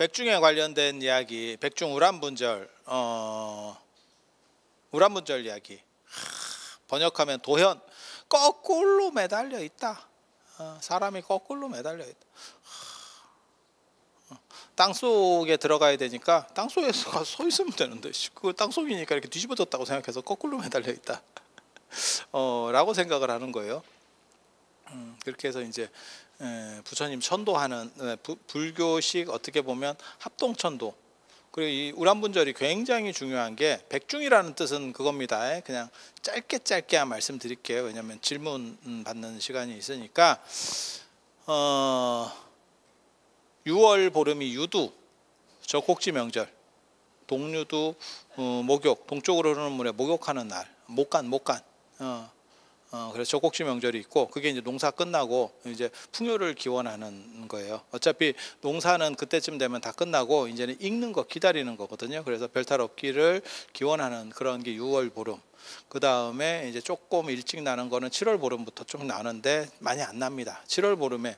백중에 관련된 이야기, 백중 우란분절, 우란분절 이야기. 번역하면 도현, 거꾸로 매달려 있다. 사람이 거꾸로 매달려 있다. 땅속에 들어가야 되니까 땅속에서 가서 서 있으면 되는데 그 땅속이니까 이렇게 뒤집어졌다고 생각해서 거꾸로 매달려 있다. 라고 생각을 하는 거예요. 그렇게 해서 이제 부처님 천도하는 불교식 어떻게 보면 합동천도. 그리고 이 우란분절이 굉장히 중요한 게 백중이라는 뜻은 그겁니다. 그냥 짧게 말씀드릴게요. 왜냐하면 질문 받는 시간이 있으니까 6월 보름이 유두, 적곡지 명절, 동유두, 목욕, 동쪽으로 흐르는 물에 목욕하는 날, 목간. 그래서 적곡지 명절이 있고 그게 이제 농사 끝나고 이제 풍요를 기원하는 거예요. 어차피 농사는 그때쯤 되면 다 끝나고 이제는 익는 거 기다리는 거거든요. 그래서 별탈 없기를 기원하는 그런 게 6월 보름. 그 다음에 이제 조금 일찍 나는 거는 7월 보름부터 좀 나는데 많이 안 납니다. 7월 보름에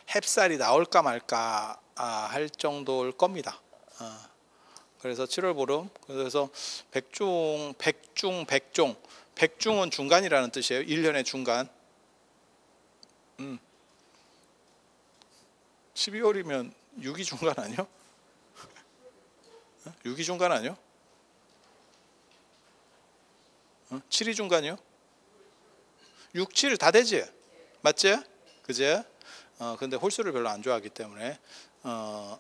햅쌀이 나올까 말까 할 정도일 겁니다. 그래서 7월 보름. 그래서 백중은 중간이라는 뜻이에요. 1년의 중간. 12월이면 6이 중간 아니요? 6이 중간 아니요? 7이 중간이요? 6, 7 다 되지? 맞지? 그제? 근데 홀수를 별로 안 좋아하기 때문에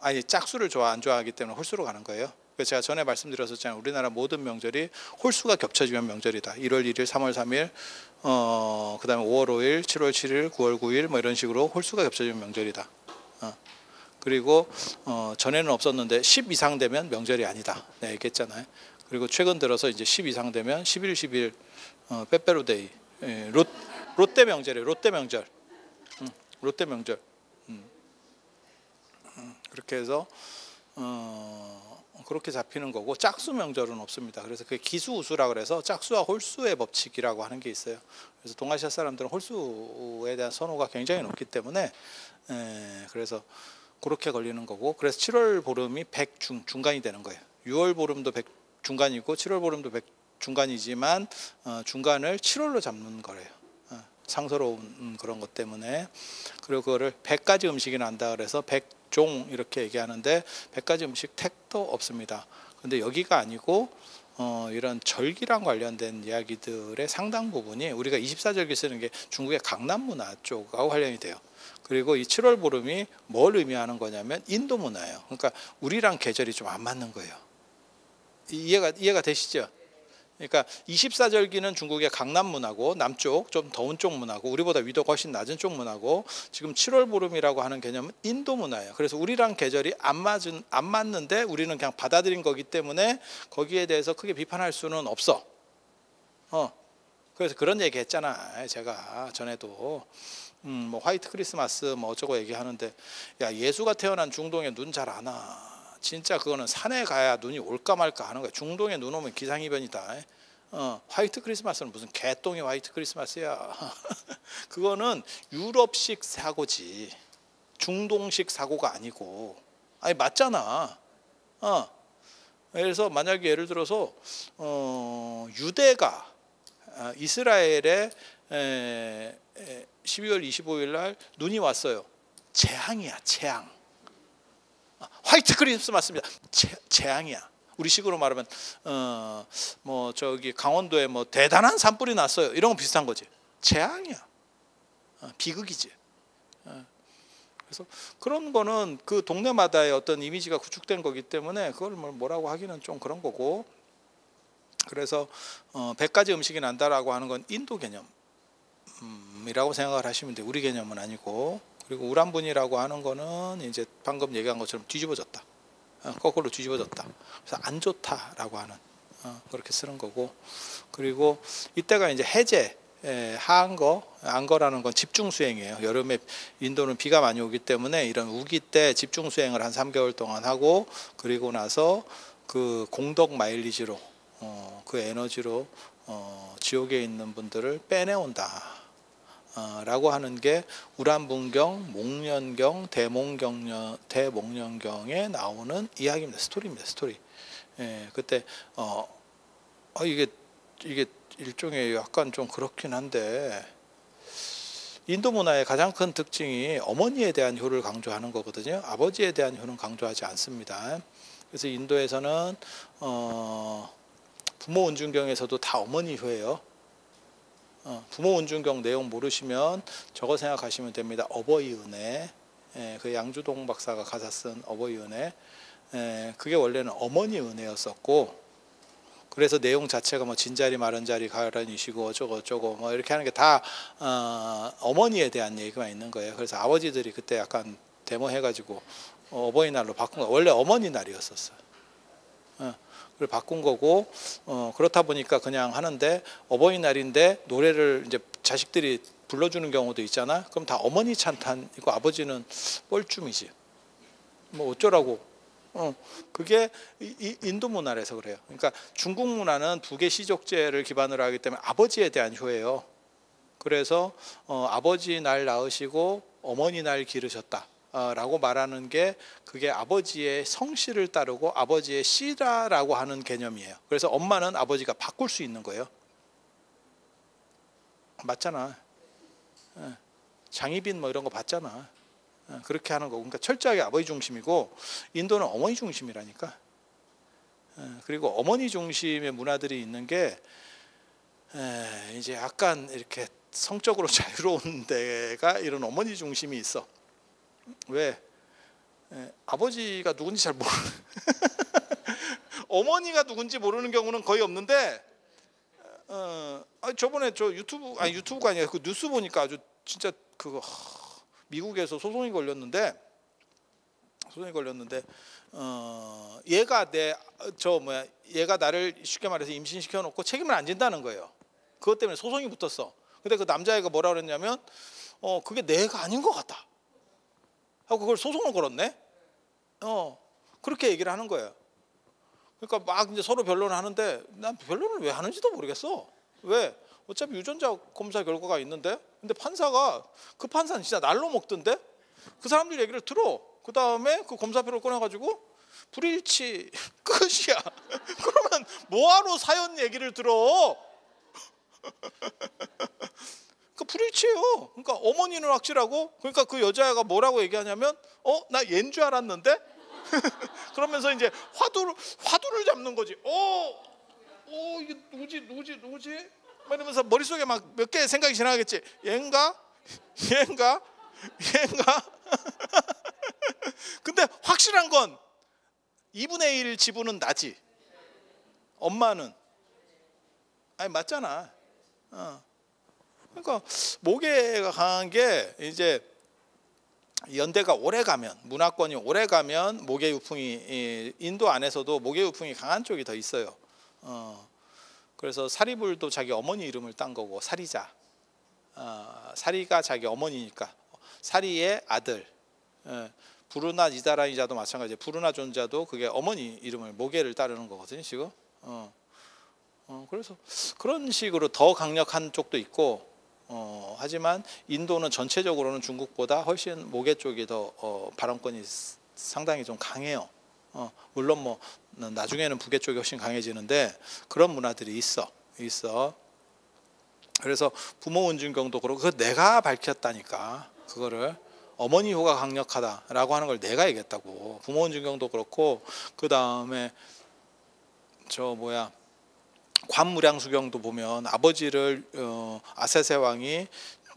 아니 짝수를 안 좋아하기 때문에 홀수로 가는 거예요. 그래서 제가 전에 말씀드렸었잖아요. 우리나라 모든 명절이 홀수가 겹쳐지면 명절이다. 1월 1일, 3월 3일, 그 다음에 5월 5일, 7월 7일, 9월 9일 뭐 이런 식으로 홀수가 겹쳐지면 명절이다. 그리고 전에는 없었는데 10 이상 되면 명절이 아니다. 네, 얘기했잖아요. 그리고 최근 들어서 이제 10 이상 되면 11, 10일 빼빼로데이, 롯데 명절이에요. 롯데 명절. 롯데 명절. 그렇게 해서 그렇게 잡히는 거고 짝수 명절은 없습니다. 그래서 그게 기수우수라 그래서 짝수와 홀수의 법칙이라고 하는 게 있어요. 그래서 동아시아 사람들은 홀수에 대한 선호가 굉장히 높기 때문에 그래서 그렇게 걸리는 거고 그래서 7월 보름이 중간이 되는 거예요. 6월 보름도 중간이고 7월 보름도 중간이지만 중간을 7월로 잡는 거래요. 상서로운 그런 것 때문에. 그리고 그거를 100가지 음식이 난다 그래서 백종 이렇게 얘기하는데 100가지 음식 택도 없습니다. 근데 여기가 아니고 이런 절기랑 관련된 이야기들의 상당 부분이 우리가 24절기 쓰는 게 중국의 강남 문화 쪽하고 관련이 돼요. 그리고 이 7월 보름이 뭘 의미하는 거냐면 인도 문화예요. 그러니까 우리랑 계절이 좀 안 맞는 거예요. 이해가 되시죠? 그러니까 24절기는 중국의 강남 문화고 남쪽 좀 더운 쪽 문화고 우리보다 위도가 훨씬 낮은 쪽 문화고 지금 7월 보름이라고 하는 개념은 인도 문화예요. 그래서 우리랑 계절이 안 맞는데 우리는 그냥 받아들인 거기 때문에 거기에 대해서 크게 비판할 수는 없어. 그래서 그런 얘기 했잖아. 제가 전에도 뭐 화이트 크리스마스 뭐 어쩌고 얘기하는데 야 예수가 태어난 중동에 눈 잘 안 와. 진짜 그거는 산에 가야 눈이 올까 말까 하는 거야. 중동에 눈 오면 기상이변이다. 화이트 크리스마스는 무슨 개똥이 화이트 크리스마스야. 그거는 유럽식 사고지 중동식 사고가 아니고. 아니 맞잖아. 그래서 만약에 예를 들어서 유대가 이스라엘에 12월 25일 날 눈이 왔어요. 재앙이야 재앙. 화이트 크리스마스입니다. 재앙이야. 우리 식으로 말하면 뭐 저기 강원도에 뭐 대단한 산불이 났어요. 이런 거 비슷한 거지. 재앙이야. 비극이지. 그래서 그런 거는 그 동네마다의 어떤 이미지가 구축된 거기 때문에 그걸 뭐라고 하기는 좀 그런 거고. 그래서 100가지 음식이 난다라고 하는 건 인도 개념이라고 생각을 하시면 돼요. 우리 개념은 아니고. 그리고 우란분이라고 하는 거는 이제 방금 얘기한 것처럼 뒤집어졌다. 거꾸로 뒤집어졌다. 그래서 안 좋다라고 하는 그렇게 쓰는 거고. 그리고 이때가 이제 해제, 안거라는 건 집중 수행이에요. 여름에 인도는 비가 많이 오기 때문에 이런 우기 때 집중 수행을 한 3개월 동안 하고 그리고 나서 그 공덕 마일리지로 그 에너지로 지옥에 있는 분들을 빼내온다. 라고 하는 게 우란분경, 목련경, 대목련경에 나오는 이야기입니다. 스토리입니다. 스토리. 예, 그때 이게 일종의 약간 좀 그렇긴 한데, 인도 문화의 가장 큰 특징이 어머니에 대한 효를 강조하는 거거든요. 아버지에 대한 효는 강조하지 않습니다. 그래서 인도에서는 부모 은중경에서도 다 어머니 효예요. 부모 은중경 내용 모르시면 저거 생각하시면 됩니다. 어버이 은혜. 그 양주동 박사가 가사 쓴 어버이 은혜. 그게 원래는 어머니 은혜였었고, 그래서 내용 자체가 뭐 진자리 마른자리 가란이시고 어쩌고 뭐 이렇게 하는 게 다 어머니에 대한 얘기만 있는 거예요. 그래서 아버지들이 그때 약간 데모해가지고 어버이날로 바꾼 거. 원래 어머니 날이었었어요. 그걸 바꾼 거고, 그렇다 보니까 그냥 하는데, 어버이날인데 노래를 이제 자식들이 불러주는 경우도 있잖아. 그럼 다 어머니 찬탄이고 아버지는 뻘쭘이지. 뭐 어쩌라고. 그게 인도 문화라서 그래요. 그러니까 중국 문화는 부계 시족제를 기반으로 하기 때문에 아버지에 대한 효예요. 그래서 아버지 날 낳으시고 어머니 날 기르셨다 라고 말하는 게, 그게 아버지의 성씨를 따르고 아버지의 씨라라고 하는 개념이에요. 그래서 엄마는 아버지가 바꿀 수 있는 거예요. 맞잖아. 장희빈 뭐 이런 거 봤잖아. 그렇게 하는 거고. 그러니까 철저하게 아버지 중심이고, 인도는 어머니 중심이라니까. 그리고 어머니 중심의 문화들이 있는 게 이제 약간 이렇게 성적으로 자유로운 데가 이런 어머니 중심이 있어. 왜? 아버지가 누군지 잘 모르는 어머니가 누군지 모르는 경우는 거의 없는데, 저번에 저 유튜브가 아니라 그 뉴스 보니까 아주 진짜 그거, 미국에서 소송이 걸렸는데 얘가 나를 쉽게 말해서 임신시켜 놓고 책임을 안 진다는 거예요. 그것 때문에 소송이 붙었어. 근데 그 남자애가 뭐라 그랬냐면, 그게 내가 아닌 것 같다 하고 그걸 소송을 걸었네. 그렇게 얘기를 하는 거예요. 그러니까 막 이제 서로 변론을 하는데, 난 변론을 왜 하는지도 모르겠어. 왜? 어차피 유전자 검사 결과가 있는데. 근데 판사가, 그 판사는 진짜 날로 먹던데. 그 사람들 얘기를 들어. 그 다음에 그 검사표를 꺼내가지고 불일치 끝이야. 그러면 뭐하러 사연 얘기를 들어? 그 불일치예요. 그러니까 어머니는 확실하고, 그러니까 그 여자애가 뭐라고 얘기하냐면, 나 얘인 줄 알았는데. 그러면서 이제 화두를 잡는 거지. 이게 누구지? 이러면서 머릿속에 막 몇 개 생각이 지나가겠지. 얘인가? 근데 확실한 건 2분의 1 지분은 나지. 엄마는. 아니 맞잖아. 그러니까 모계가 강한 게, 이제 연대가 오래 가면, 문화권이 오래 가면 모계 유풍이, 인도 안에서도 모계 유풍이 강한 쪽이 더 있어요. 그래서 사리불도 자기 어머니 이름을 딴 거고, 사리자. 사리가 자기 어머니니까 사리의 아들. 부르나 니다라이자도 마찬가지예요. 부르나 존자도 그게 어머니 이름을, 모계를 따르는 거거든요 지금. 그래서 그런 식으로 더 강력한 쪽도 있고, 하지만 인도는 전체적으로는 중국보다 훨씬 모계 쪽이 더 발언권이 상당히 좀 강해요. 물론 뭐 나중에는 북계 쪽이 훨씬 강해지는데, 그런 문화들이 있어. 그래서 부모 은중경도 그렇고, 그거 내가 밝혔다니까. 그거를 어머니 효가 강력하다라고 하는 걸 내가 얘기했다고. 부모 은중경도 그렇고, 그 다음에 관무량수경도 보면 아버지를 아세세 왕이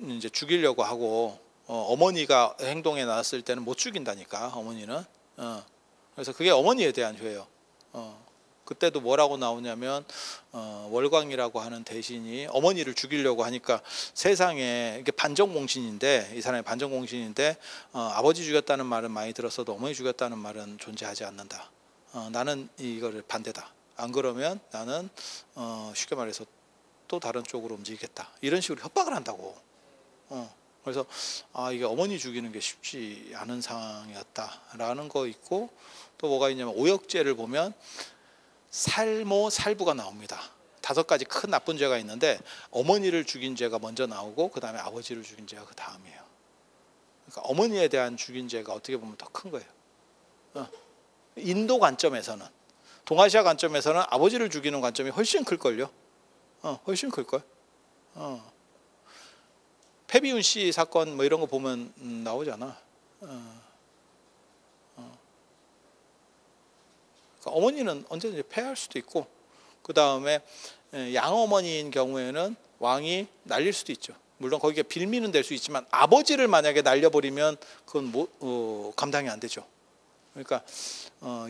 이제 죽이려고 하고, 어머니가 행동에 나왔을 때는 못 죽인다니까, 어머니는. 그래서 그게 어머니에 대한 효예요. 그때도 뭐라고 나오냐면, 월광이라고 하는 대신이 어머니를 죽이려고 하니까, 세상에 이게 반정공신인데, 이 사람이 반정공신인데, 아버지 죽였다는 말은 많이 들었어도 어머니 죽였다는 말은 존재하지 않는다. 나는 이거를 반대다. 안 그러면 나는 쉽게 말해서 또 다른 쪽으로 움직이겠다. 이런 식으로 협박을 한다고. 그래서 이게 어머니 죽이는 게 쉽지 않은 상황이었다라는 거 있고, 또 뭐가 있냐면 오역제를 보면 살모 살부가 나옵니다. 5가지 큰 나쁜 죄가 있는데 어머니를 죽인 죄가 먼저 나오고 그 다음에 아버지를 죽인 죄가 그 다음이에요. 그러니까 어머니에 대한 죽인 죄가 어떻게 보면 더 큰 거예요. 인도 관점에서는, 동아시아 관점에서는 아버지를 죽이는 관점이 훨씬 클걸요. 훨씬 클걸. 패비운 씨 사건 뭐 이런 거 보면 나오잖아. 그러니까 어머니는 언제든지 패할 수도 있고, 그 다음에 양어머니인 경우에는 왕이 날릴 수도 있죠. 물론 거기에 빌미는 될 수 있지만 아버지를 만약에 날려버리면 그건 감당이 안 되죠. 그러니까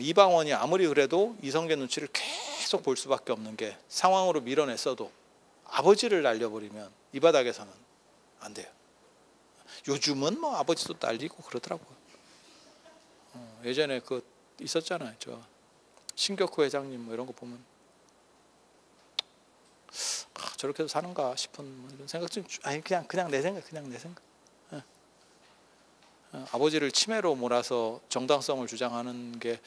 이방원이 아무리 그래도 이성계 눈치를 계속 볼 수밖에 없는 게, 상황으로 밀어냈어도 아버지를 날려버리면 이 바닥에서는 안 돼요. 요즘은 뭐 아버지도 날리고 그러더라고요. 예전에 그 있었잖아요. 저 신격호 회장님 뭐 이런 거 보면 저렇게도 사는가 싶은 뭐 이런 생각 좀, 아니 그냥 내 생각, 아버지를 치매로 몰아서 정당성을 주장하는 게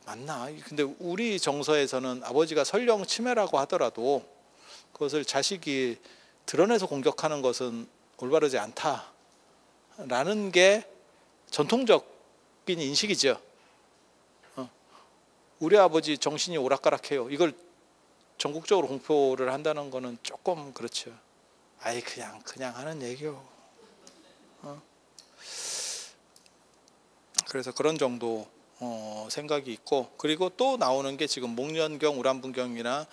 맞나? 근데 우리 정서에서는 아버지가 설령 치매라고 하더라도 그것을 자식이 드러내서 공격하는 것은 올바르지 않다라는 게 전통적인 인식이죠. 우리 아버지 정신이 오락가락해요. 이걸 전국적으로 공표를 한다는 거는 조금 그렇죠. 아이 그냥 하는 얘기요. 그래서 그런 정도 생각이 있고, 그리고 또 나오는 게 지금 목련경, 우람분경이나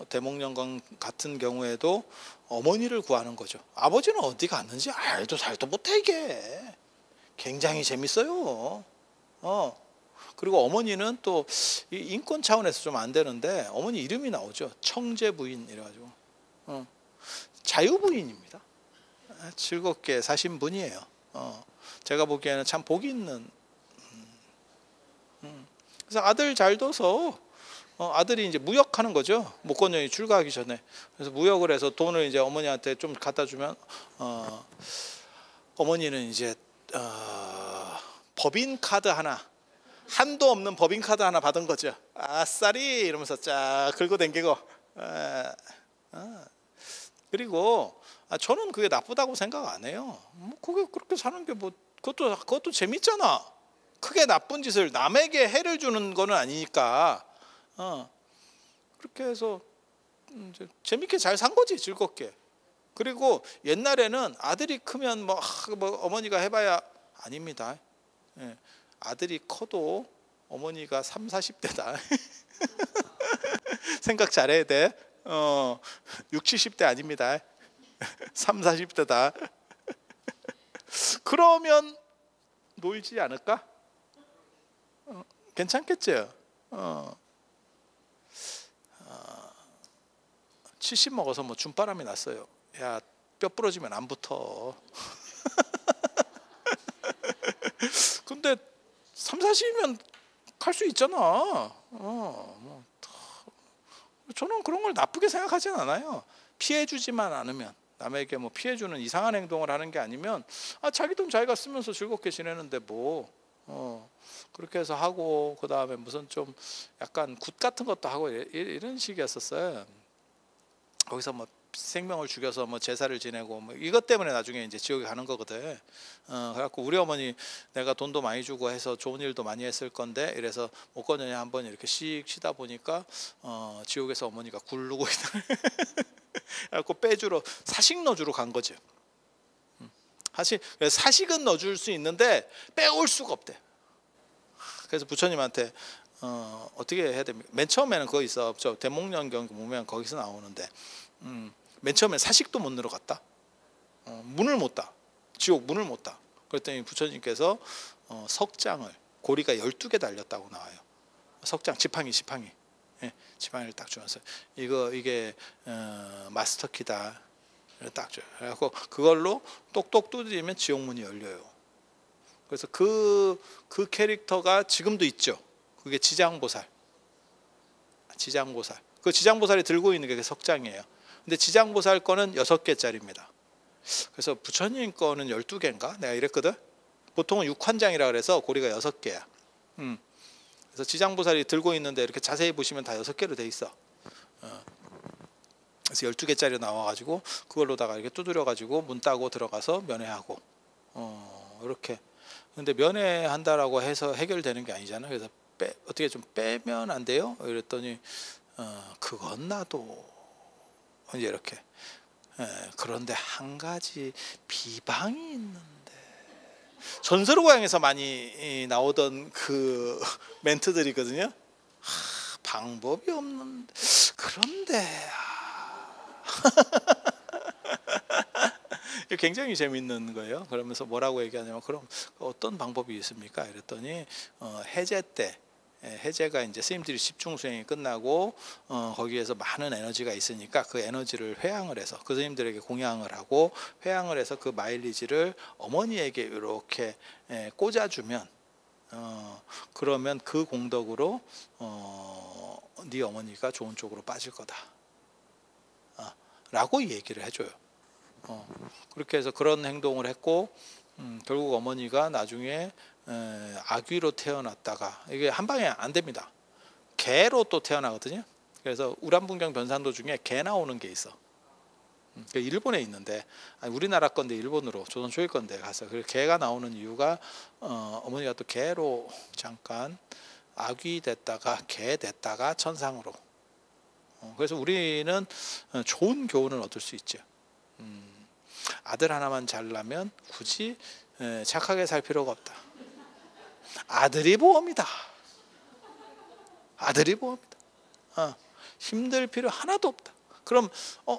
대목련경 같은 경우에도 어머니를 구하는 거죠. 아버지는 어디 갔는지 알도 살도 못해. 이게 굉장히 재밌어요. 그리고 어머니는 또 인권 차원에서 좀 안 되는데 어머니 이름이 나오죠. 청제 부인 이래가지고 자유부인입니다. 즐겁게 사신 분이에요. 제가 보기에는 참 복이 있는. 그래서 아들 잘 둬서 아들이 이제 무역하는 거죠. 목건년이 출가하기 전에. 그래서 무역을 해서 돈을 이제 어머니한테 좀 갖다 주면 어머니는 이제 법인 카드 하나, 한도 없는 법인 카드 하나 받은 거죠. 아싸리 이러면서 쫙 긁고 댕기고. 그리고 저는 그게 나쁘다고 생각 안 해요. 뭐 그게 그렇게 사는 게 뭐 그것도 재밌잖아. 크게 나쁜 짓을, 남에게 해를 주는 거는 아니니까. 그렇게 해서 이제 재밌게 잘 산 거지, 즐겁게. 그리고 옛날에는 아들이 크면 뭐 어머니가 해봐야, 아닙니다. 예. 아들이 커도 어머니가 3, 40대다. 생각 잘해야 돼. 6, 70대 아닙니다. 3, 40대다. 그러면 놀지 않을까? 괜찮겠죠? 70 먹어서 뭐 준바람이 났어요. 야, 뼈 부러지면 안 붙어. 근데 3, 40이면 갈 수 있잖아. 저는 그런 걸 나쁘게 생각하진 않아요. 피해주지만 않으면, 남에게 뭐 피해주는 이상한 행동을 하는 게 아니면 자기 돈 자기가 쓰면서 즐겁게 지내는데 뭐 그렇게 해서 하고, 그 다음에 무슨 좀 약간 굿 같은 것도 하고 이런 식이었었어요. 거기서 뭐 생명을 죽여서 뭐 제사를 지내고 뭐 이것 때문에 나중에 이제 지옥에 가는 거거든. 그래갖고 우리 어머니 내가 돈도 많이 주고 해서 좋은 일도 많이 했을 건데, 이래서 목건년에 한번 이렇게 씩 쉬다 보니까 지옥에서 어머니가 굴르고 있다. 그래갖고 빼주러, 사식 넣어주러 간 거죠. 사식은 넣어줄 수 있는데 빼올 수가 없대. 그래서 부처님한테 어떻게 해야 됩니까? 맨 처음에는 그거 있어. 저 대목련경 보면 거기서 나오는데 맨 처음에 사식도 못 들어갔다. 문을 못 닫아. 지옥 문을 못 닫아. 그랬더니 부처님께서 석장을, 고리가 12개 달렸다고 나와요. 석장, 지팡이. 예, 지팡이를 딱 주면서 이게 마스터키다. 딱 줘요. 그래서 그걸로 똑똑 두드리면 지옥문이 열려요. 그래서 그 캐릭터가 지금도 있죠. 그게 지장보살. 그 지장보살이 들고 있는 게 석장이에요. 근데 지장보살 거는 6개짜리입니다. 그래서 부처님 거는 12개인가? 내가 이랬거든. 보통은 6환장이라 그래서 고리가 6개야. 그래서 지장보살이 들고 있는데 이렇게 자세히 보시면 다 6개로 돼 있어. 그래서 12개짜리 나와가지고 그걸로다가 이렇게 두드려가지고 문 따고 들어가서 면회하고 이렇게. 근데 면회한다라고 해서 해결되는 게 아니잖아요. 그래서 어떻게 좀 빼면 안 돼요? 이랬더니 그건 나도 이제 이렇게. 그런데 한 가지 비방이 있는데, 전설고향에서 많이 나오던 그 멘트들이거든요. 방법이 없는데, 그런데 굉장히 재밌는 거예요. 그러면서 뭐라고 얘기하냐면, 그럼 어떤 방법이 있습니까? 이랬더니 해제 때, 해제가 이제 스님들이 집중 수행이 끝나고 거기에서 많은 에너지가 있으니까 그 에너지를 회양을 해서 그 스님들에게 공양을 하고 회양을 해서 그 마일리지를 어머니에게 이렇게 꽂아주면 그러면 그 공덕으로 네 어머니가 좋은 쪽으로 빠질 거다 라고 얘기를 해줘요. 그렇게 해서 그런 행동을 했고 결국 어머니가 나중에 아귀로 태어났다가, 이게 한 방에 안 됩니다. 개로 또 태어나거든요. 그래서 우람분경 변산도 중에 개 나오는 게 있어. 일본에 있는데, 우리나라 건데 일본으로, 조선 초기 건데 가서 그 개가 나오는 이유가 어머니가 또 개로 잠깐 아귀 됐다가 개 됐다가 천상으로. 그래서 우리는 좋은 교훈을 얻을 수 있죠. 아들 하나만 잘나면 굳이 착하게 살 필요가 없다. 아들이 보험이다. 아들이 보험이다. 힘들 필요 하나도 없다. 그럼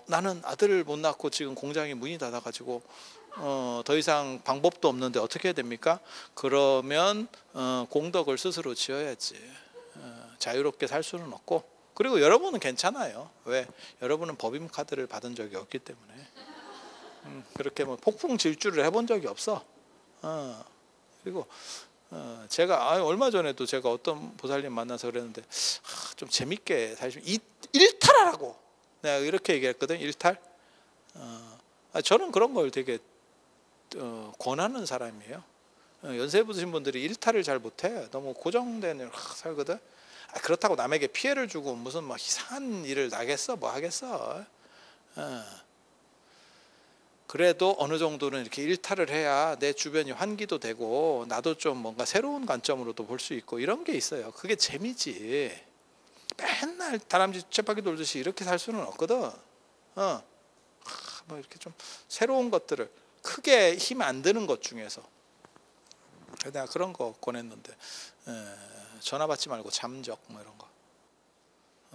나는 아들을 못 낳고 지금 공장이 문이 닫아가지고 더 이상 방법도 없는데 어떻게 해야 됩니까? 그러면 공덕을 스스로 지어야지. 자유롭게 살 수는 없고, 그리고 여러분은 괜찮아요. 왜? 여러분은 법인 카드를 받은 적이 없기 때문에. 그렇게 뭐 폭풍 질주를 해본 적이 없어. 그리고 제가 얼마 전에도 제가 어떤 보살님 만나서 그랬는데, 좀 재밌게 사실 일탈하라고 내가 이렇게 얘기했거든. 일탈. 저는 그런 걸 되게 권하는 사람이에요. 연세 부으신 분들이 일탈을 잘 못해. 너무 고정된 일 살거든. 그렇다고 남에게 피해를 주고 무슨 막 이상한 일을 나겠어? 뭐 하겠어? 그래도 어느 정도는 이렇게 일탈을 해야 내 주변이 환기도 되고 나도 좀 뭔가 새로운 관점으로도 볼 수 있고, 이런 게 있어요. 그게 재미지. 맨날 다람쥐 쳇바퀴 돌듯이 이렇게 살 수는 없거든. 뭐 이렇게 좀 새로운 것들을, 크게 힘 안 드는 것 중에서. 내가 그런 거 권했는데, 전화 받지 말고 잠적 뭐 이런 거.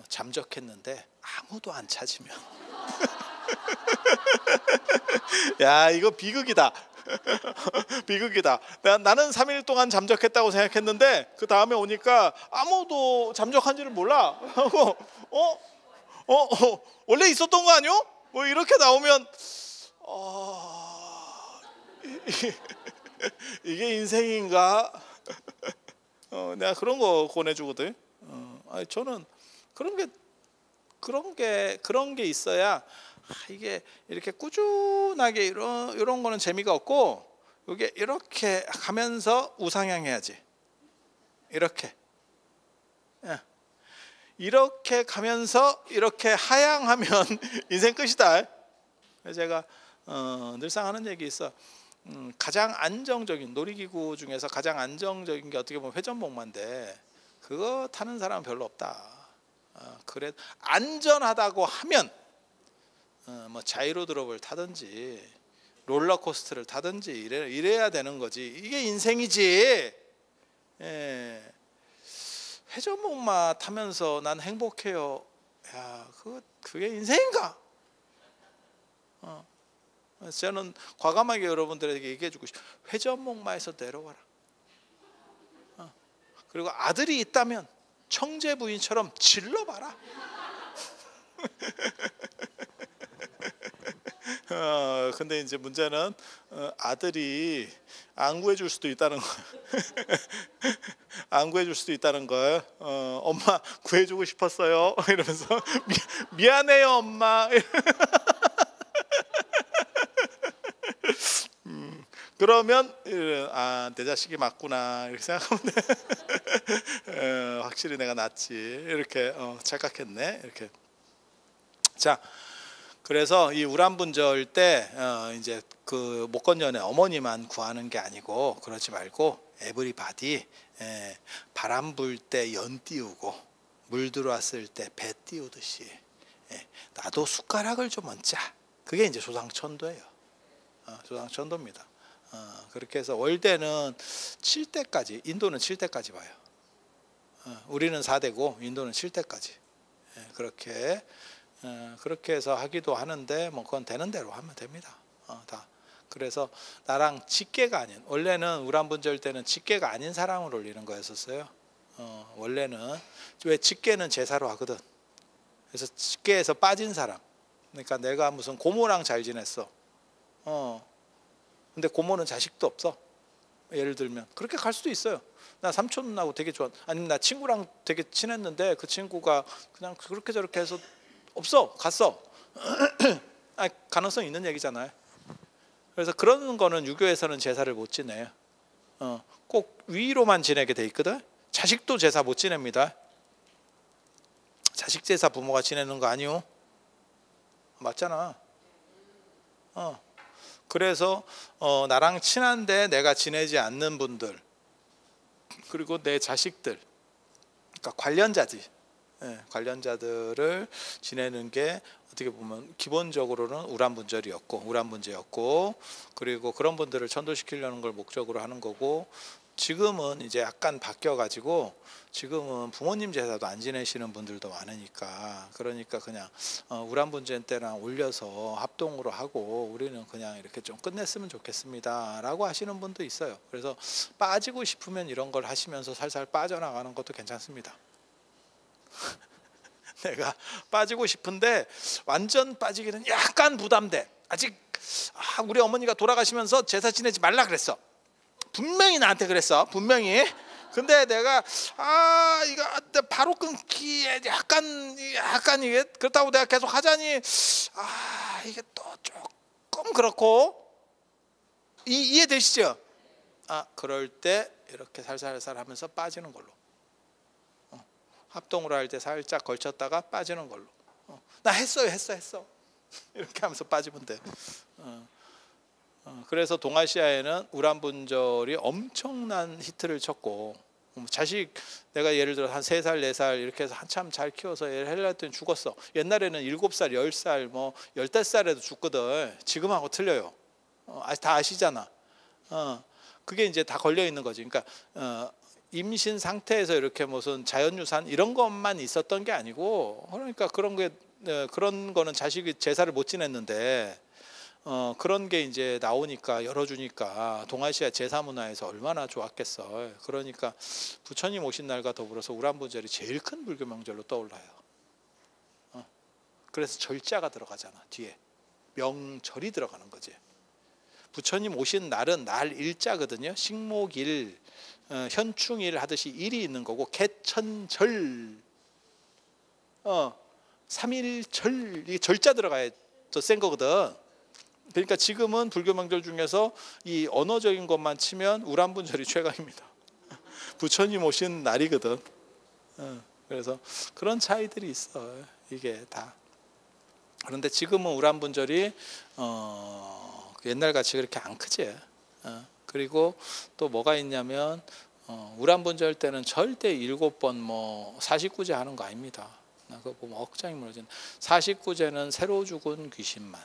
잠적했는데 아무도 안 찾으면 야, 이거 비극이다. 비극이다. 나는 3일 동안 잠적했다고 생각했는데 그 다음에 오니까 아무도 잠적한지를 몰라. 원래 있었던 거 아니요? 뭐 이렇게 나오면 이게 인생인가? 내가 그런 거 권해주거든. 저는 그런 게 있어야 이게 이렇게 꾸준하게 이런 거는 재미가 없고, 이게 이렇게 가면서 우상향해야지. 이렇게 가면서 이렇게 하향하면 인생 끝이다. 제가 늘상 하는 얘기 있어. 가장 안정적인 놀이기구 중에서 가장 안정적인 게 어떻게 보면 회전목마인데, 그거 타는 사람은 별로 없다. 그래 안전하다고 하면 뭐 자이로 드롭을 타든지 롤러코스터를 타든지 이래야 되는 거지. 이게 인생이지. 회전목마 타면서 난 행복해요. 야, 그게 인생인가? 저는 과감하게 여러분들에게 얘기해주고 싶어요. 회전목마에서 내려와라. 그리고 아들이 있다면 청제 부인처럼 질러봐라. 근데 이제 문제는 아들이 안 구해줄 수도 있다는 거. 안 구해줄 수도 있다는 걸. 엄마 구해주고 싶었어요. 이러면서 미안해요 엄마. 그러면 내 자식이 맞구나 이렇게 생각하면 돼. 확실히 내가 낫지 이렇게 착각했네 이렇게. 자, 그래서 이 우란분절 때 이제 그 목건년에 어머니만 구하는 게 아니고 그러지 말고 에브리바디, 바람 불 때 연 띄우고 물 들어왔을 때 배 띄우듯이 나도 숟가락을 좀 얹자. 그게 이제 조상천도예요. 조상천도입니다. 그렇게 해서 월대는 7대까지, 인도는 7대까지 봐요. 우리는 4대고 인도는 7대까지. 그렇게 해서 하기도 하는데 뭐 그건 되는 대로 하면 됩니다. 다. 그래서 나랑 직계가 아닌, 원래는 우란분절 때는 직계가 아닌 사람을 올리는 거였었어요. 원래는 왜 직계는 제사로 하거든. 그래서 직계에서 빠진 사람. 그러니까 내가 무슨 고모랑 잘 지냈어. 근데 고모는 자식도 없어. 예를 들면 그렇게 갈 수도 있어요. 나 삼촌하고 되게 좋아. 아니면 나 친구랑 되게 친했는데 그 친구가 그냥 그렇게 저렇게 해서 없어. 갔어. 가능성 있는 얘기잖아요. 그래서 그런 거는 유교에서는 제사를 못 지내요. 꼭 위로만 지내게 돼 있거든. 자식도 제사 못 지냅니다. 자식 제사 부모가 지내는 거 아니요? 맞잖아. 그래서 나랑 친한데 내가 지내지 않는 분들, 그리고 내 자식들, 그러니까 관련자들을 지내는 게 어떻게 보면 기본적으로는 우란분제였고, 그리고 그런 분들을 천도시키려는 걸 목적으로 하는 거고, 지금은 이제 약간 바뀌어가지고 지금은 부모님 제사도 안 지내시는 분들도 많으니까, 그러니까 그냥 우란분제 때랑 올려서 합동으로 하고 우리는 그냥 이렇게 좀 끝냈으면 좋겠습니다 라고 하시는 분도 있어요. 그래서 빠지고 싶으면 이런 걸 하시면서 살살 빠져나가는 것도 괜찮습니다. 내가 빠지고 싶은데 완전 빠지기는 약간 부담돼. 아직 우리 어머니가 돌아가시면서 제사 지내지 말라 그랬어. 분명히 나한테 그랬어. 분명히. 근데 내가 이거 바로 끊기에 약간 이게 그렇다고 내가 계속 하자니 이게 또 조금 그렇고 이해되시죠? 그럴 때 이렇게 살살살 하면서 빠지는 걸로. 합동으로 할 때 살짝 걸쳤다가 빠지는 걸로. 나 했어요. 이렇게 하면서 빠지면 돼. 그래서 동아시아에는 우란분절이 엄청난 히트를 쳤고, 자식 내가 예를 들어 한 3살 4살 이렇게 해서 한참 잘 키워서 얘를 하려 했더니 죽었어. 옛날에는 7살 10살 뭐 15살에도 죽거든. 지금하고 틀려요. 다 아시잖아. 그게 이제 다 걸려 있는 거지. 그러니까 임신 상태에서 이렇게 무슨 자연유산 이런 것만 있었던 게 아니고, 그러니까 그런 거는 자식이 제사를 못 지냈는데 그런 게 이제 나오니까 열어주니까 동아시아 제사 문화에서 얼마나 좋았겠어. 그러니까 부처님 오신 날과 더불어서 우란분절이 제일 큰 불교 명절로 떠올라요. 그래서 절자가 들어가잖아. 뒤에 명절이 들어가는 거지. 부처님 오신 날은 날 일자거든요. 식목일, 현충일 하듯이 일이 있는 거고, 개천절, 3일절, 이게 절자 들어가야 더 센 거거든. 그러니까 지금은 불교 명절 중에서 이 언어적인 것만 치면 우란분절이 최강입니다. 부처님 오신 날이거든. 그래서 그런 차이들이 있어. 이게 다. 그런데 지금은 우란분절이 옛날같이 그렇게 안 크지. 그리고 또 뭐가 있냐면 우란분절 때는 절대 7번 뭐 49제 하는 거 아닙니다. 나 그거 보면 억장이 무너지는. 49제는 새로 죽은 귀신만.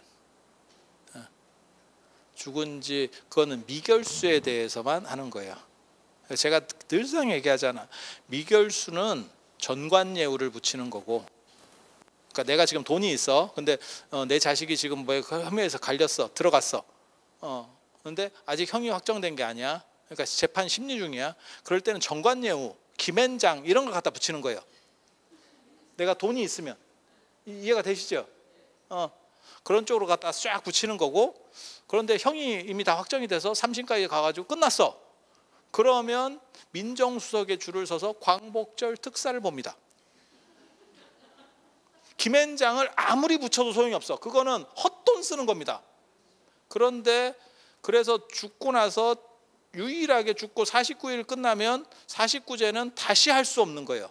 죽은지 그거는 미결수에 대해서만 하는 거예요. 제가 늘상 얘기하잖아. 미결수는 전관예우를 붙이는 거고, 그러니까 내가 지금 돈이 있어. 근데 내 자식이 지금 뭐에 혐의해서 갈렸어. 들어갔어. 근데 아직 형이 확정된 게 아니야. 그러니까 재판 심리 중이야. 그럴 때는 전관예우, 김앤장 이런 걸 갖다 붙이는 거예요. 내가 돈이 있으면. 이해가 되시죠? 그런 쪽으로 갖다 쫙 붙이는 거고, 그런데 형이 이미 다 확정이 돼서 삼심까지 가가지고 끝났어. 그러면 민정수석에 줄을 서서 광복절 특사를 봅니다. 김앤장을 아무리 붙여도 소용이 없어. 그거는 헛돈 쓰는 겁니다. 그런데 그래서 죽고 나서 유일하게 죽고 49일 끝나면 49제는 다시 할 수 없는 거예요.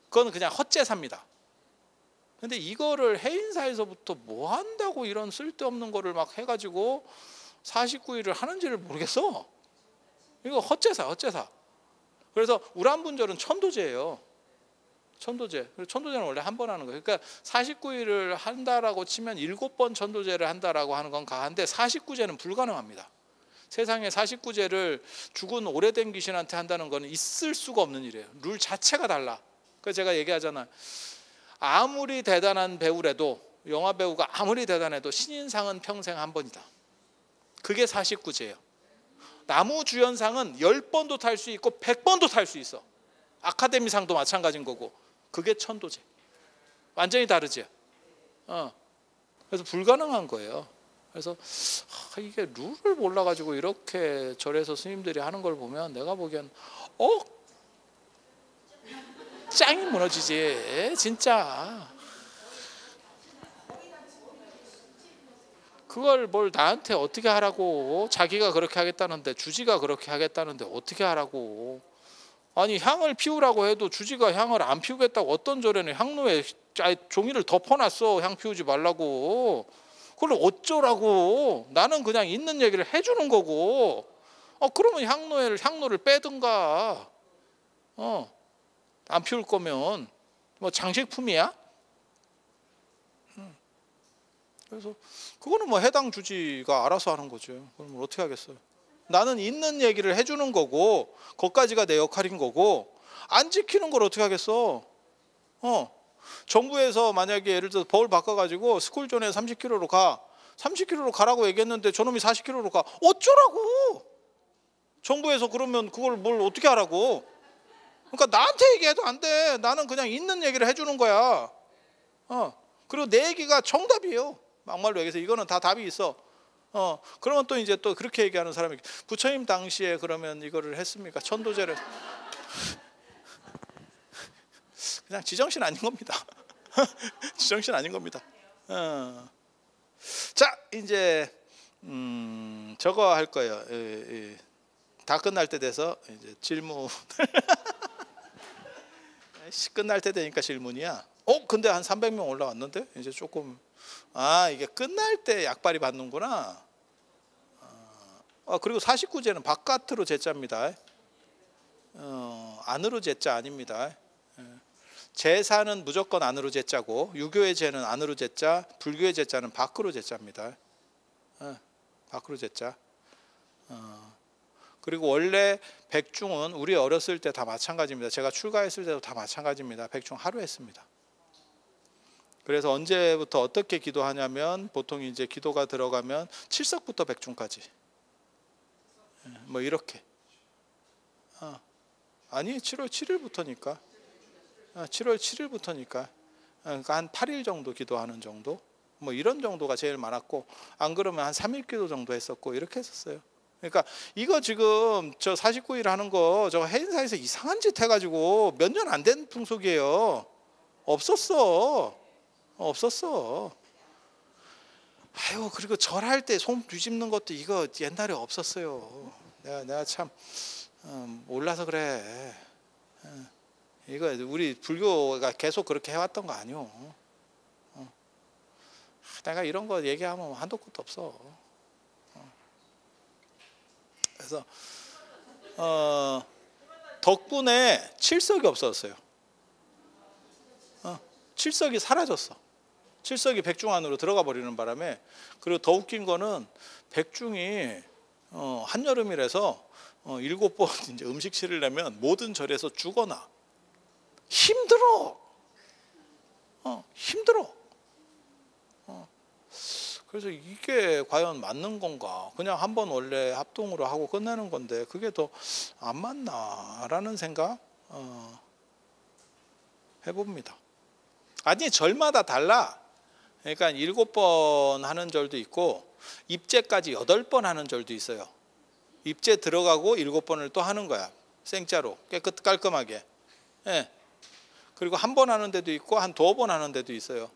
그거는 그냥 헛제사입니다. 근데 이거를 해인사에서부터 뭐 한다고 이런 쓸데없는 거를 막 해가지고 49일을 하는지를 모르겠어. 이거 헛제사. 그래서 우란분절은 천도제예요. 천도제. 천도제는 원래 한 번 하는 거예요. 그러니까 49일을 한다라고 치면 7번 천도제를 한다라고 하는 건 가한데 49제는 불가능합니다. 세상에 49제를 죽은 오래된 귀신한테 한다는 거는 있을 수가 없는 일이에요. 룰 자체가 달라. 그래서 제가 얘기하잖아요. 아무리 대단한 배우라도, 영화 배우가 아무리 대단해도 신인상은 평생 한 번이다. 그게 49제예요. 나무주연상은 10번도 탈 수 있고 100번도 탈 수 있어. 아카데미상도 마찬가지인 거고. 그게 천도제. 완전히 다르지. 그래서 불가능한 거예요. 그래서 이게 룰을 몰라가지고 이렇게 절에서 스님들이 하는 걸 보면 내가 보기엔 짱이 무너지지. 진짜. 그걸 뭘 나한테 어떻게 하라고. 자기가 그렇게 하겠다는데, 주지가 그렇게 하겠다는데 어떻게 하라고. 아니 향을 피우라고 해도 주지가 향을 안 피우겠다고 어떤 절에는 향로에 종이를 덮어놨어. 향 피우지 말라고. 그걸 어쩌라고. 나는 그냥 있는 얘기를 해주는 거고. 그러면 향로를 빼든가. 안 피울 거면 뭐 장식품이야? 그래서 그거는 뭐 해당 주지가 알아서 하는 거죠. 그럼 어떻게 하겠어요? 나는 있는 얘기를 해주는 거고, 거기까지가 내 역할인 거고, 안 지키는 걸 어떻게 하겠어? 정부에서 만약에 예를 들어서 법을 바꿔가지고 스쿨존에 30km로 가, 30km로 가라고 얘기했는데 저놈이 40km로 가. 어쩌라고? 정부에서 그러면 그걸 뭘 어떻게 하라고? 그러니까 나한테 얘기해도 안 돼. 나는 그냥 있는 얘기를 해주는 거야. 그리고 내 얘기가 정답이에요. 막말로 얘기해서 이거는 다 답이 있어. 그러면 또 이제 또 그렇게 얘기하는 사람이, 부처님 당시에 그러면 이거를 했습니까? 천도제를. 그냥 지정신 아닌 겁니다. 지정신 아닌 겁니다. 자, 이제 저거 할 거예요. 다 끝날 때 돼서 이제 질문. 끝날 때 되니까 질문이야. 근데 한 300명 올라왔는데 이제 조금, 이게 끝날 때 약발이 받는구나. 그리고 49제는 바깥으로 제자입니다. 안으로 제자 아닙니다. 제사는 무조건 안으로 제자고, 유교의 제는 안으로 제자, 불교의 제자는 밖으로 제자입니다. 밖으로 제자. 그리고 원래 백중은 우리 어렸을 때 다 마찬가지입니다. 제가 출가했을 때도 다 마찬가지입니다. 백중 하루 했습니다. 그래서 언제부터 어떻게 기도하냐면, 보통 이제 기도가 들어가면 칠석부터 백중까지, 뭐 이렇게. 아니 7월 7일부터니까. 7월 7일부터니까. 그러니까 한 8일 정도 기도하는 정도, 뭐 이런 정도가 제일 많았고, 안 그러면 한 3일 기도 정도 했었고, 이렇게 했었어요. 그러니까 이거 지금 저 49일 하는 거 저 해인사에서 이상한 짓 해가지고 몇 년 안 된 풍속이에요. 없었어. 그리고 절할 때 손 뒤집는 것도 이거 옛날에 없었어요. 내가 참 몰라서 그래. 이거 우리 불교가 계속 그렇게 해왔던 거 아니오. 내가 이런 거 얘기하면 한도 끝도 없어. 그래서 덕분에 칠석이 없어졌어요. 칠석이 사라졌어. 칠석이 백중 안으로 들어가 버리는 바람에. 그리고 더 웃긴 거는 백중이 한여름이라서 7번 이제 음식 치르려면 모든 절에서 죽어나. 힘들어. 그래서 이게 과연 맞는 건가? 그냥 한번 원래 합동으로 하고 끝내는 건데 그게 더 안 맞나라는 생각 해봅니다. 아니 절마다 달라. 그러니까 7번 하는 절도 있고 입제까지 8번 하는 절도 있어요. 입제 들어가고 7번을 또 하는 거야. 생자로 깔끔하게. 예. 그리고 한 번 하는 데도 있고 한 2번 하는 데도 있어요.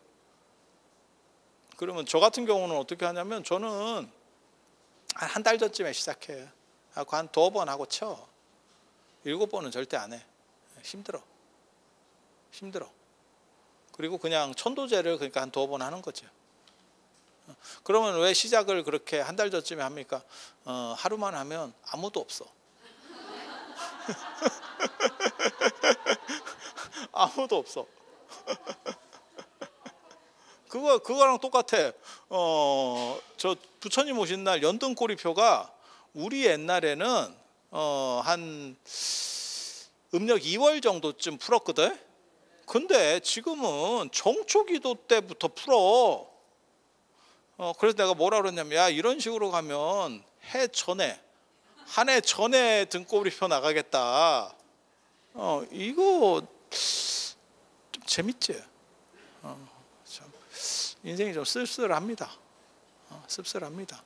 그러면 저 같은 경우는 어떻게 하냐면, 저는 한 달 전쯤에 시작해. 한 2번 하고 쳐. 7번은 절대 안 해. 힘들어. 그리고 그냥 천도제를 그러니까 한 2번 하는 거죠. 그러면 왜 시작을 그렇게 한 달 전쯤에 합니까? 하루만 하면 아무도 없어. 아무도 없어. 그거랑 똑같아. 저 부처님 오신 날 연등꼬리표가 우리 옛날에는 한 음력 2월 정도쯤 풀었거든. 근데 지금은 정초기도 때부터 풀어. 그래서 내가 뭐라 그랬냐면, 야, 이런 식으로 가면 한 해 전에 등꼬리표 나가겠다. 이거 좀 재밌지? 참 인생이 좀 쓸쓸합니다. 씁쓸합니다.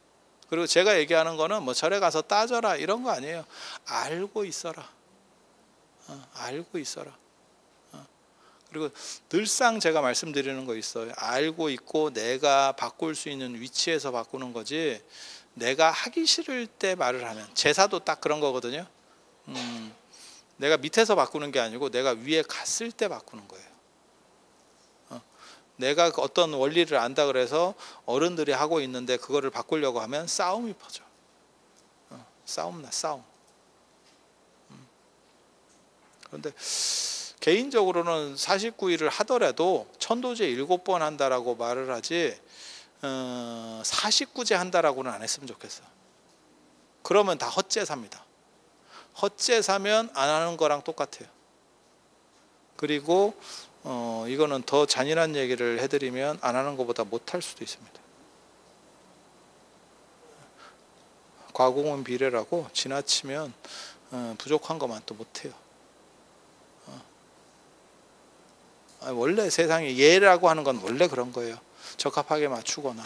그리고 제가 얘기하는 거는 뭐 절에 가서 따져라 이런 거 아니에요. 알고 있어라. 알고 있어라. 그리고 늘상 제가 말씀드리는 거 있어요. 알고 있고 내가 바꿀 수 있는 위치에서 바꾸는 거지, 내가 하기 싫을 때 말을 하면, 제사도 딱 그런 거거든요. 내가 밑에서 바꾸는 게 아니고 내가 위에 갔을 때 바꾸는 거예요. 내가 어떤 원리를 안다 그래서 어른들이 하고 있는데 그거를 바꾸려고 하면 싸움이 퍼져. 싸움. 그런데 개인적으로는 49일을 하더라도 천도제 7번 한다라고 말을 하지 49제 한다라고는 안 했으면 좋겠어. 그러면 다 헛제사입니다. 헛제사면 안 하는 거랑 똑같아요. 그리고 이거는 더 잔인한 얘기를 해드리면 안 하는 것보다 못할 수도 있습니다. 과공은 비례라고 지나치면 부족한 것만 또 못해요. 원래 세상에 예라고 하는 건 원래 그런 거예요. 적합하게 맞추거나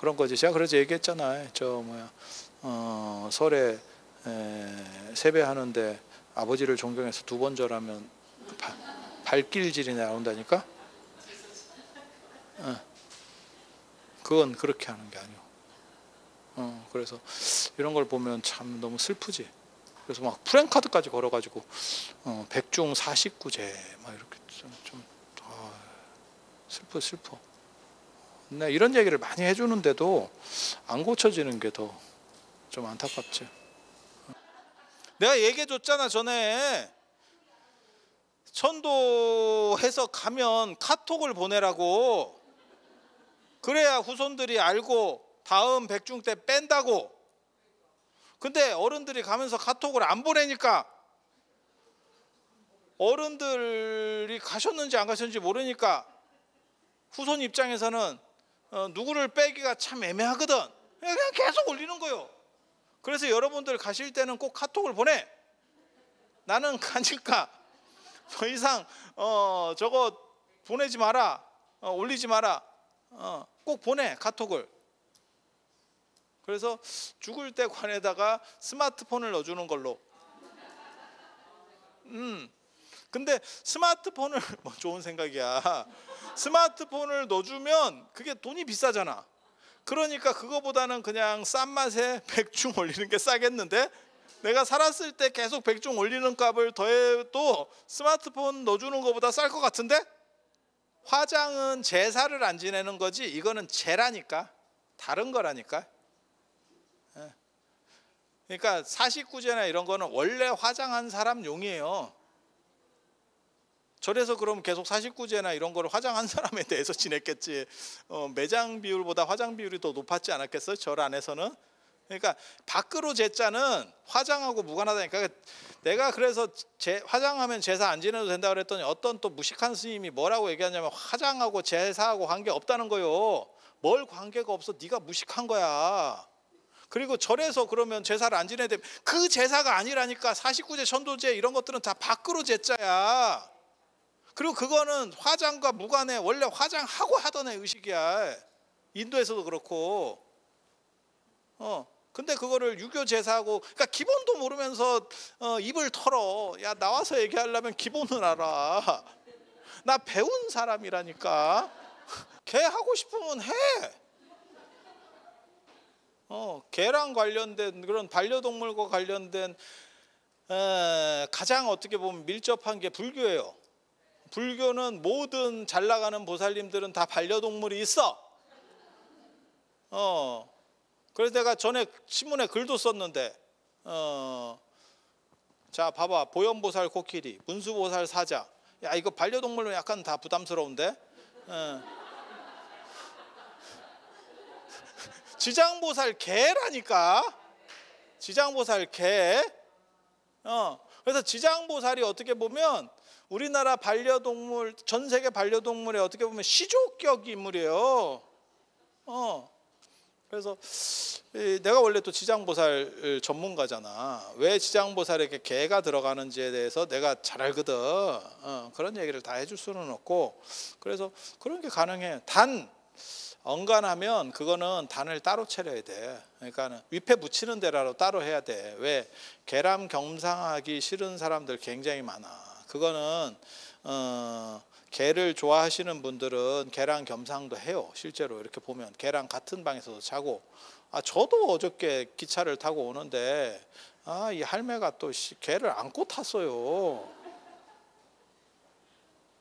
그런 거지. 제가 그래서 얘기했잖아요. 설에 세배하는데 아버지를 존경해서 2번 절하면 발길질이 나온다니까. 그건 그렇게 하는 게 아니오. 그래서 이런 걸 보면 참 너무 슬프지. 그래서 막 프랭카드까지 걸어가지고 백중 49제 막 이렇게 좀 슬퍼. 네, 이런 얘기를 많이 해주는데도 안 고쳐지는 게 더 좀 안타깝지. 내가 얘기해줬잖아 전에. 천도해서 가면 카톡을 보내라고. 그래야 후손들이 알고 다음 백중 때 뺀다고. 근데 어른들이 가면서 카톡을 안 보내니까, 어른들이 가셨는지 안 가셨는지 모르니까 후손 입장에서는 누구를 빼기가 참 애매하거든. 그냥 계속 올리는 거예요. 그래서 여러분들 가실 때는 꼭 카톡을 보내. 나는 가니까 더 이상 저거 보내지 마라, 올리지 마라. 꼭 보내 카톡을. 그래서 죽을 때 관에다가 스마트폰을 넣어주는 걸로. 근데 스마트폰을 뭐 좋은 생각이야. 스마트폰을 넣어주면 그게 돈이 비싸잖아. 그러니까 그거보다는 그냥 싼 맛에 백중 올리는 게 싸겠는데, 내가 살았을 때 계속 백중 올리는 값을 더해도 스마트폰 넣어주는 것보다 쌀 것 같은데? 화장은 제사를 안 지내는 거지, 이거는 제라니까. 다른 거라니까. 그러니까 49제나 이런 거는 원래 화장한 사람 용이에요. 절에서 그럼 계속 49제나 이런 거를 화장한 사람에 대해서 지냈겠지. 매장 비율보다 화장 비율이 더 높았지 않았겠어요? 절 안에서는. 그러니까 밖으로 제자는 화장하고 무관하다니까. 내가 그래서 화장하면 제사 안 지내도 된다 그랬더니 어떤 또 무식한 스님이 뭐라고 얘기하냐면, 화장하고 제사하고 관계 없다는 거요. 뭘 관계가 없어? 네가 무식한 거야. 그리고 절에서 그러면 제사를 안 지내야 돼. 그 제사가 아니라니까. 49제 천도제 이런 것들은 다 밖으로 제자야. 그리고 그거는 화장과 무관해. 원래 화장하고 하던 애 의식이야. 인도에서도 그렇고. 근데 그거를 유교 제사하고, 그러니까 기본도 모르면서 입을 털어. 야, 나와서 얘기하려면 기본은 알아. 나 배운 사람이라니까. 걔 하고 싶으면 해. 개랑 관련된 그런 반려동물과 관련된 가장 어떻게 보면 밀접한 게 불교예요. 불교는 모든 잘 나가는 보살님들은 다 반려동물이 있어. 그래서 내가 전에 신문에 글도 썼는데, 자 봐봐, 보현보살 코끼리, 문수보살 사자. 야 이거 반려동물로 약간 다 부담스러운데. 지장보살 개라니까. 지장보살 개. 그래서 지장보살이 어떻게 보면 우리나라 반려동물, 전 세계 반려동물에 어떻게 보면 시조격 인물이에요. 그래서 내가 원래 또 지장보살 전문가잖아. 왜 지장보살에게 개가 들어가는지에 대해서 내가 잘 알거든. 그런 얘기를 다 해줄 수는 없고, 그래서 그런 게 가능해. 단 언간하면 그거는 단을 따로 차려야 돼. 그러니까 위패 묻히는 데라도 따로 해야 돼. 왜? 계람 겸상하기 싫은 사람들 굉장히 많아. 그거는 개를 좋아하시는 분들은 개랑 겸상도 해요. 실제로 이렇게 보면 개랑 같은 방에서도 자고. 저도 어저께 기차를 타고 오는데 이 할매가 또 개를 안고 탔어요.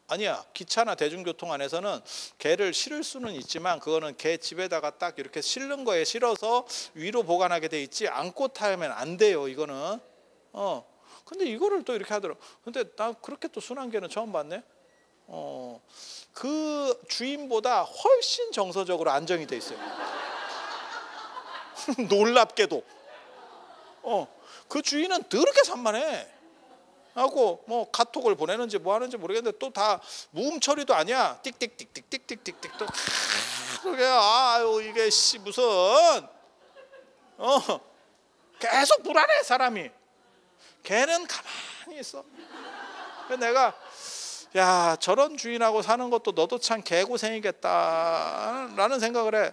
아니야, 기차나 대중교통 안에서는 개를 실을 수는 있지만 그거는 개 집에다가 딱 이렇게 실는 거에 실어서 위로 보관하게 돼 있지, 안고 타면 안 돼요. 이거는. 근데 이거를 또 이렇게 하더라고. 근데 나 그렇게 또 순한 개는 처음 봤네. 그 주인보다 훨씬 정서적으로 안정이 돼 있어요. 놀랍게도. 그 주인은 더럽게 산만해 하고, 뭐 카톡을 보내는지 뭐 하는지 모르겠는데 또 다 무음 처리도 아니야. 띡띡띡띡띡띡띡띡 또 그게 아유 이게 무슨 계속 불안해 사람이. 걔는 가만히 있어. 그래서 내가 야 저런 주인하고 사는 것도 너도 참 개고생이겠다라는 생각을 해.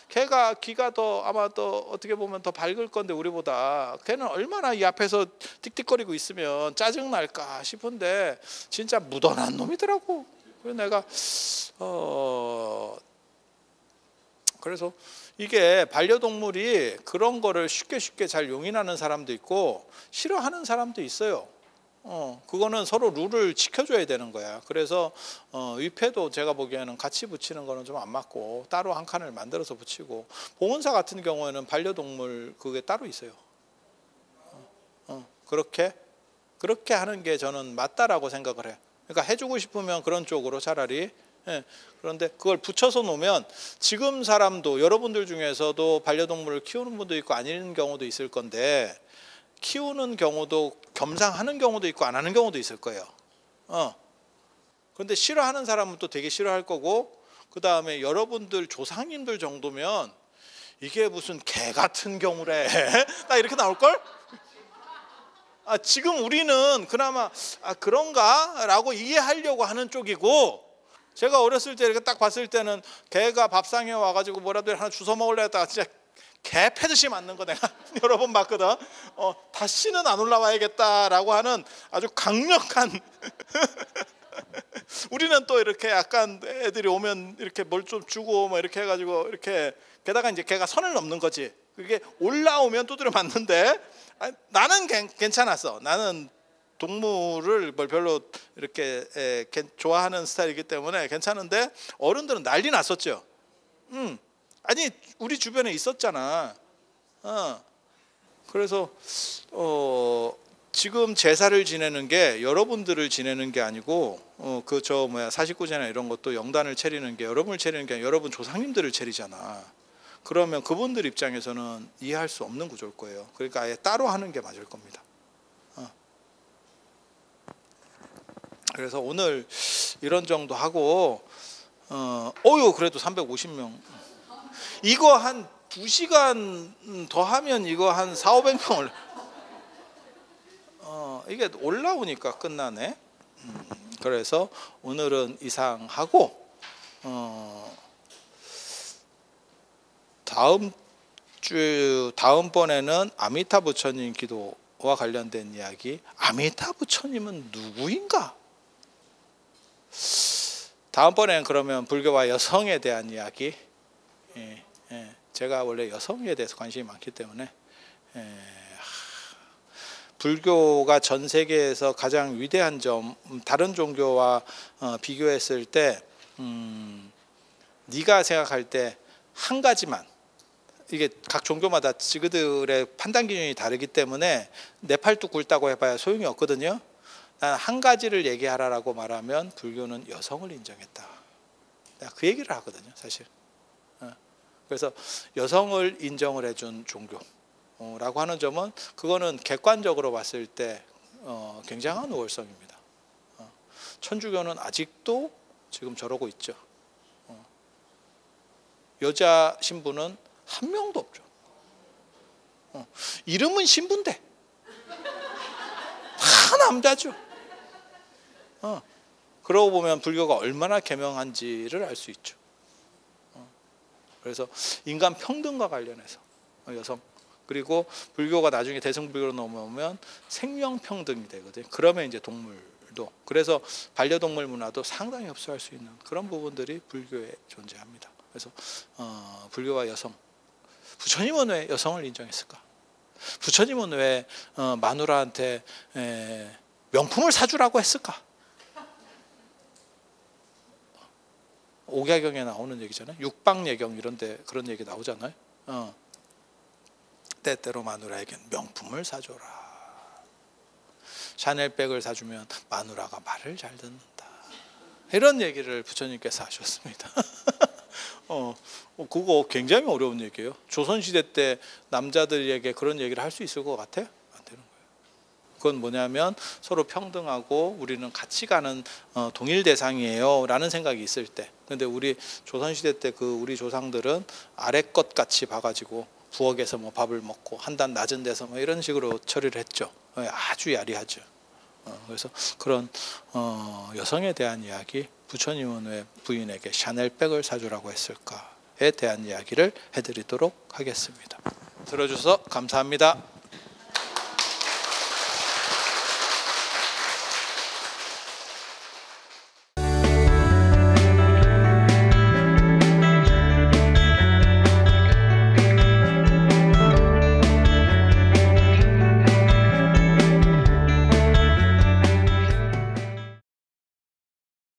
걔가 귀가 더 아마 더 어떻게 보면 더 밝을 건데 우리보다, 걔는 얼마나 이 앞에서 틱틱거리고 있으면 짜증 날까 싶은데 진짜 무던한 놈이더라고. 그래서 내가 그래서 이게 반려동물이 그런 거를 쉽게 잘 용인하는 사람도 있고 싫어하는 사람도 있어요. 그거는 서로 룰을 지켜줘야 되는 거야. 그래서 위패도 제가 보기에는 같이 붙이는 거는 좀 안 맞고 따로 한 칸을 만들어서 붙이고, 봉은사 같은 경우에는 반려동물 그게 따로 있어요. 그렇게 하는 게 저는 맞다라고 생각을 해. 그러니까 해주고 싶으면 그런 쪽으로 차라리. 그런데 그걸 붙여서 놓으면 지금 사람도, 여러분들 중에서도 반려동물을 키우는 분도 있고 아닌 경우도 있을 건데, 키우는 경우도 겸상하는 경우도 있고 안 하는 경우도 있을 거예요. 그런데 싫어하는 사람은 또 되게 싫어할 거고, 그 다음에 여러분들 조상님들 정도면 이게 무슨 개 같은 경우래 나 이렇게 나올걸? 지금 우리는 그나마 그런가? 라고 이해하려고 하는 쪽이고, 제가 어렸을 때 이렇게 딱 봤을 때는 개가 밥상에 와가지고 뭐라도 하나 주워 먹으려 했다가 진짜 개 패듯이 맞는 거 내가 여러 번 봤거든. 다시는 안 올라와야겠다라고 하는 아주 강력한 우리는 또 이렇게 약간 애들이 오면 이렇게 뭘 좀 주고 뭐 이렇게 해가지고 이렇게, 게다가 이제 걔가 선을 넘는 거지. 그게 올라오면 두드려 맞는데, 나는 괜찮았어. 나는 동물을 별로 이렇게 좋아하는 스타일이기 때문에 괜찮은데, 어른들은 난리 났었죠. 아니 우리 주변에 있었잖아. 그래서 지금 제사를 지내는 게 여러분들을 지내는 게 아니고, 사십구제나 이런 것도 영단을 차리는 게 여러분을 차리는 게 아니라 여러분 조상님들을 차리잖아. 그러면 그분들 입장에서는 이해할 수 없는 구조일 거예요. 그러니까 아예 따로 하는 게 맞을 겁니다. 그래서 오늘 이런 정도 하고, 그래도 350명. 이거 한 2시간 더 하면 이거 한 400~500명을 이게 올라오니까 끝나네. 그래서 오늘은 이상하고, 다음번에는 아미타 부처님 기도와 관련된 이야기. 아미타 부처님은 누구인가? 다음번에는 그러면 불교와 여성에 대한 이야기. 제가 원래 여성에 대해서 관심이 많기 때문에 불교가 전 세계에서 가장 위대한 점, 다른 종교와 비교했을 때 네가 생각할 때 한 가지만, 이게 각 종교마다 그들의 판단 기준이 다르기 때문에 내 팔뚝 굵다고 해봐야 소용이 없거든요. 난 한 가지를 얘기하라라고 말하면 불교는 여성을 인정했다. 내가 그 얘기를 하거든요, 사실. 그래서 여성을 인정을 해준 종교라고 하는 점은, 그거는 객관적으로 봤을 때 굉장한 우월성입니다. 천주교는 아직도 지금 저러고 있죠. 여자 신부는 한 명도 없죠. 이름은 신부인데 다 남자죠. 그러고 보면 불교가 얼마나 계명한지를 알 수 있죠. 그래서 인간 평등과 관련해서 여성, 그리고 불교가 나중에 대승불교로 넘어오면 생명평등이 되거든요. 그러면 이제 동물도, 그래서 반려동물 문화도 상당히 흡수할 수 있는 그런 부분들이 불교에 존재합니다. 그래서 불교와 여성, 부처님은 왜 여성을 인정했을까? 부처님은 왜 마누라한테 명품을 사주라고 했을까? 옥야경에 나오는 얘기잖아요. 육방예경 이런 데 그런 얘기 나오잖아요. 때때로 마누라에겐 명품을 사줘라. 샤넬백을 사주면 마누라가 말을 잘 듣는다. 이런 얘기를 부처님께서 하셨습니다. 그거 굉장히 어려운 얘기예요. 조선시대 때 남자들에게 그런 얘기를 할 수 있을 것 같아요? 안 되는 거예요. 그건 뭐냐면 서로 평등하고 우리는 같이 가는 동일 대상이에요 라는 생각이 있을 때. 근데 우리 조선시대 때 우리 조상들은 아래 것 같이 봐가지고 부엌에서 뭐 밥을 먹고 한 단 낮은 데서 뭐 이런 식으로 처리를 했죠. 아주 야리하죠. 그래서 그런 여성에 대한 이야기, 부처님은 왜 부인에게 샤넬백을 사주라고 했을까에 대한 이야기를 해드리도록 하겠습니다. 들어주셔서 감사합니다.